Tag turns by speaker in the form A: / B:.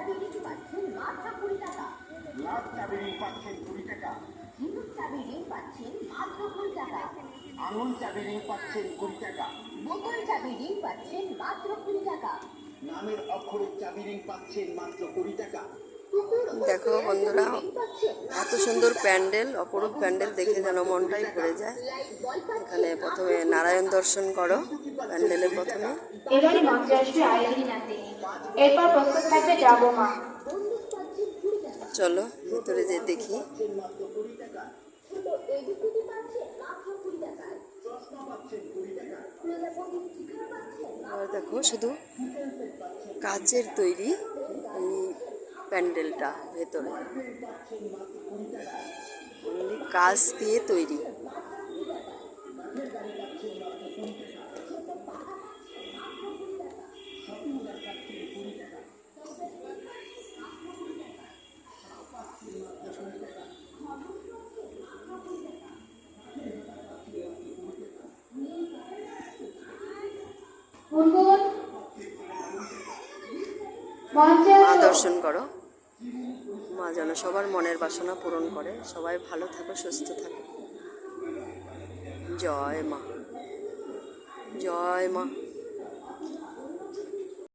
A: চাবি রিং পাচ্ছেন মাত্র 20 টাকা।
B: লাভ চাবি রিং পাচ্ছেন 20 টাকা।
A: ঝিনুক চাবি রিং পাচ্ছেন মাত্র 20 টাকা।
B: আঙুল চাবি রিং পাচ্ছেন 20 টাকা।
A: বোতল চাবি রিং পাচ্ছেন মাত্র 20 টাকা।
B: নামের অক্ষরের চাবি রিং পাচ্ছেন মাত্র 20 টাকা।
C: দেখো বন্ধুরা, এত সুন্দর প্যান্ডেল, অপরূপ প্যান্ডেল দেখে যেন মনটাই ভরে যায়। এখানে প্রথমে নারায়ণ দর্শন করো, প্যান্ডেলের প্রথমে।
D: এবারে মঞ্চে আসবে আইরিন নাতিনি, এরপর প্রস্তুত থাকবে যাবো মা।
C: চলো ভেতরে যে দেখি। আর দেখো শুধু কাচের তৈরি এই প্যান্ডেলটা, ভেতরে কাচ দিয়ে তৈরি। মা দর্শন করো, মা যেন সবার মনের বাসনা পূরণ করে। সবাই ভালো থাকো, সুস্থ থাকো। জয় মা, জয় মা।